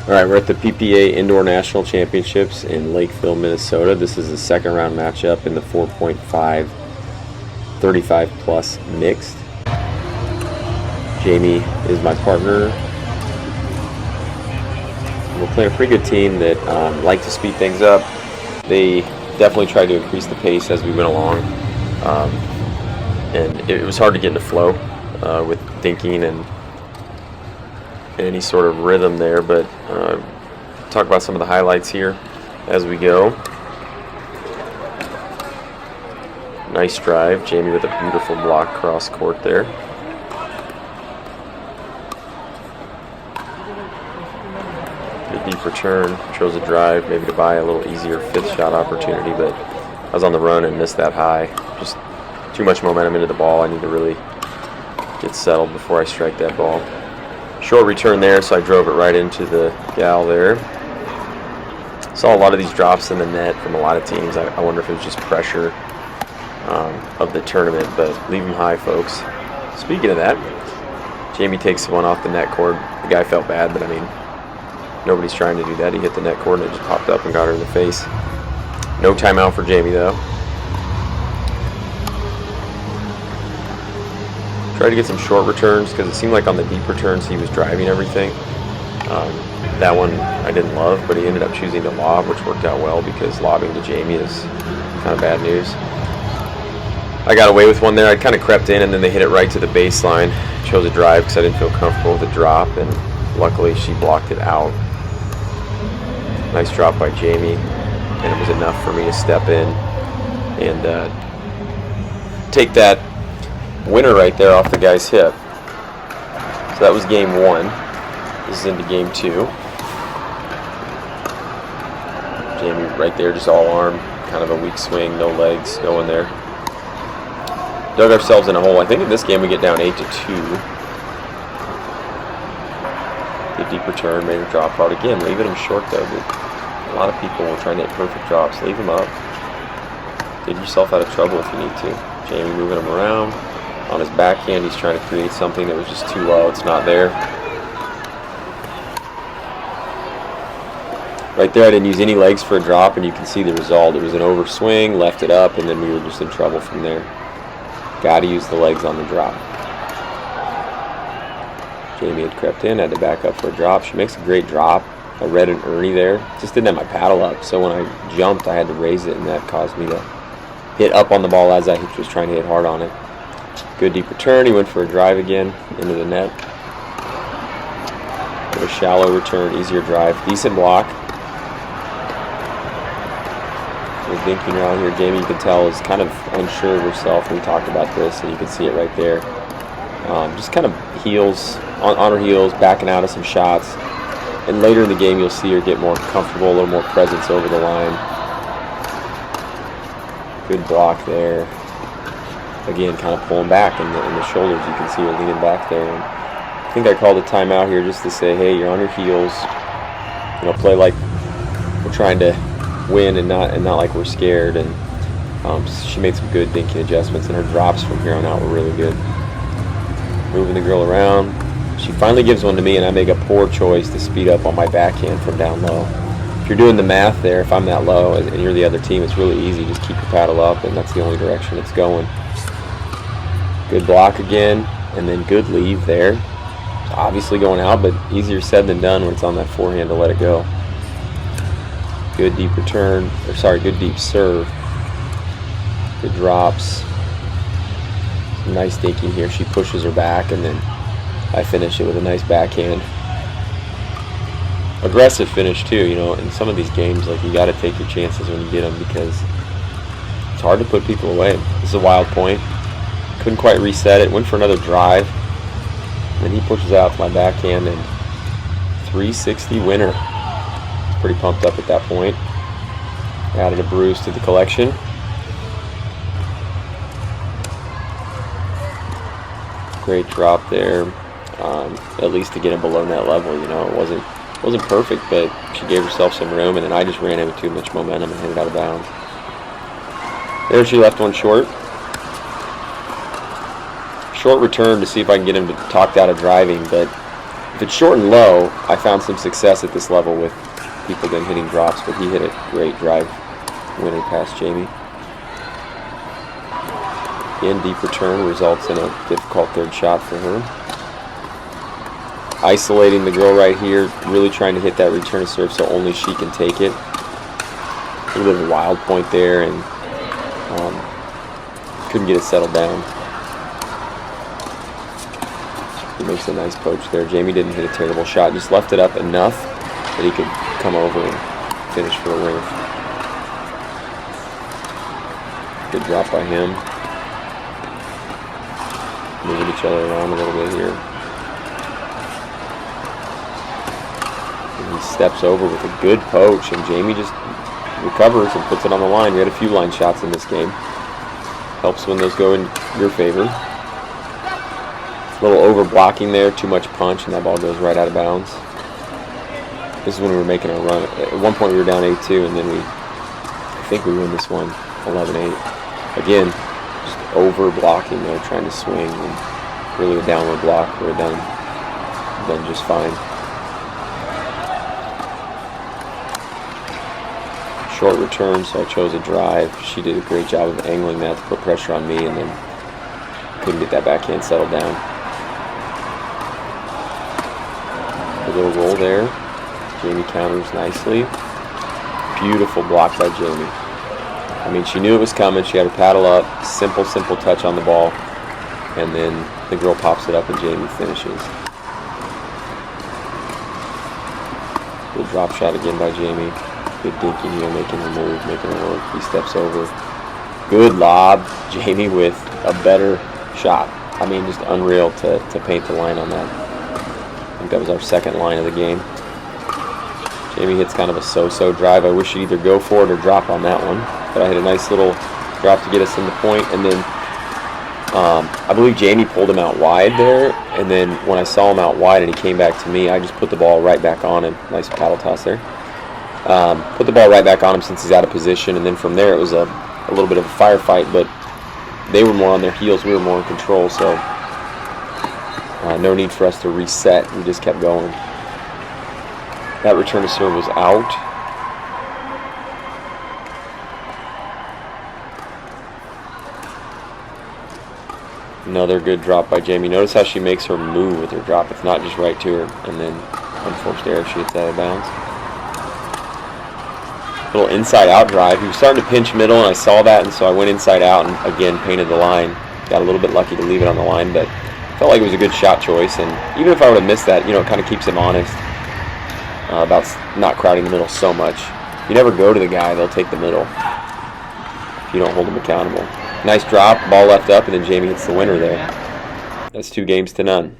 All right, we're at the PPA Indoor National Championships in Lakeville, Minnesota. This is the second round matchup in the 4.5 35 plus mixed. Jamie is my partner. We're playing a pretty good team that like to speed things up. They definitely tried to increase the pace as we went along, and it was hard to get into flow with thinking and any sort of rhythm there, but talk about some of the highlights here as we go. Nice drive, Jamie with a beautiful block cross court there. Good deep return, chose a drive maybe to buy a little easier fifth shot opportunity, but I was on the run and missed that high. Just too much momentum into the ball. I need to really get settled before I strike that ball. Short return there, so I drove it right into the gal there. Saw a lot of these drops in the net from a lot of teams. I wonder if it was just pressure of the tournament, but leave them high, folks. Speaking of that, Jamie takes one off the net cord. The guy felt bad, but I mean, nobody's trying to do that. He hit the net cord and it just popped up and got her in the face. No timeout for Jamie, though. Tried to get some short returns because it seemed like on the deep returns he was driving everything. That one I didn't love, but he ended up choosing to lob, which worked out well because lobbing to Jamie is kind of bad news. I got away with one there. I kind of crept in and then they hit it right to the baseline. Chose a drive because I didn't feel comfortable with the drop, and luckily she blocked it out. Nice drop by Jamie, and it was enough for me to step in and take that winner right there off the guy's hip. So that was game one. This is into game two. Jamie right there, just all arm, kind of a weak swing, no legs going there. Dug ourselves in a hole. I think in this game we get down 8-2. Good deep return, made a drop out again, leaving him short though. A lot of people were trying to hit perfect drops. Leave him up. Get yourself out of trouble if you need to. Jamie moving him around. On his backhand, he's trying to create something that was just too low. It's not there. Right there, I didn't use any legs for a drop, and you can see the result. It was an overswing, left it up, and then we were just in trouble from there. Got to use the legs on the drop. Jamie had crept in, had to back up for a drop. She makes a great drop. I read an Ernie there. Just didn't have my paddle up, so when I jumped, I had to raise it, and that caused me to hit up on the ball as I was trying to hit hard on it. Good deep return. He went for a drive again into the net. A shallow return, easier drive. Decent block. We're dinking around here. Jamie, you can tell, is kind of unsure of herself. We talked about this, and you can see it right there. Just kind of heels, on her heels, backing out of some shots. And later in the game, you'll see her get more comfortable, a little more presence over the line. Good block there. Again, kind of pulling back in the shoulders. You can see her leaning back there. And I think I called a timeout here just to say, hey, you're on your heels. You know, play like we're trying to win and not like we're scared. And she made some good dinking adjustments, and her drops from here on out were really good. Moving the girl around. She finally gives one to me, and I make a poor choice to speed up on my backhand from down low. If you're doing the math there, if I'm that low and you're the other team, it's really easy. Just keep your paddle up, and that's the only direction it's going. Good block again, and then good leave there. It's obviously going out, but easier said than done when it's on that forehand to let it go. Good deep return, good deep serve. Good drops. Some nice dinking here. She pushes her back, and then I finish it with a nice backhand. Aggressive finish too, you know, in some of these games, like, you got to take your chances when you get them because it's hard to put people away. This is a wild point. Couldn't quite reset it. Went for another drive. Then he pushes out my backhand, and 360 winner. Pretty pumped up at that point. Added a bruise to the collection. Great drop there. At least to get him below net level, you know. It wasn't perfect, but she gave herself some room, and then I just ran into too much momentum and hit it out of bounds. There she left one short. Short return to see if I can get him to talk out of driving, but if if it's short and low, I found some success at this level with people then hitting drops, but he hit a great drive winner past Jamie. Again, deep return results in a difficult third shot for her. Isolating the girl right here, really trying to hit that return serve so only she can take it. A little bit of a wild point there, and couldn't get it settled down. He makes a nice poach there. Jamie didn't hit a terrible shot, just left it up enough that he could come over and finish for a winner. Good drop by him. Moving each other around a little bit here. And he steps over with a good poach, and Jamie just recovers and puts it on the line. We had a few line shots in this game. Helps when those go in your favor. A little over blocking there, too much punch, and that ball goes right out of bounds. This is when we were making our run. At one point we were down 8-2, and then I think we win this one 11-8. Again, just over blocking there, trying to swing, and really a downward block would have done just fine. Short return, so I chose a drive. She did a great job of angling that to put pressure on me, and then couldn't get that backhand settled down. A little roll there. Jamie counters nicely. Beautiful block by Jamie. I mean, she knew it was coming. She had her paddle up. Simple touch on the ball. And then the girl pops it up and Jamie finishes. Good drop shot again by Jamie. Good dinking here, making her move, making her work. He steps over. Good lob. Jamie with a better shot. I mean, just unreal to paint the line on that. I think that was our second line of the game. Jamie hits kind of a so-so drive. I wish she'd either go for it or drop on that one. But I hit a nice little drop to get us in the point. And then I believe Jamie pulled him out wide there. And then when I saw him out wide and he came back to me, I just put the ball right back on him. Nice paddle toss there. Put the ball right back on him since he's out of position. And then from there it was a little bit of a firefight. But they were more on their heels. We were more in control. So no need for us to reset. We just kept going. That return to serve was out. Another good drop by Jamie. Notice how she makes her move with her drop. It's not just right to her. And then unforced error, she hits out of bounds. Little inside out drive. He was starting to pinch middle and I saw that, and so I went inside out and again painted the line. Got a little bit lucky to leave it on the line, but felt like it was a good shot choice. And even if I would have missed that, it kind of keeps him honest about not crowding the middle so much. If you never go to the guy, they'll take the middle if you don't hold him accountable. Nice drop, ball left up, and then Jamie hits the winner there. That's 2-0.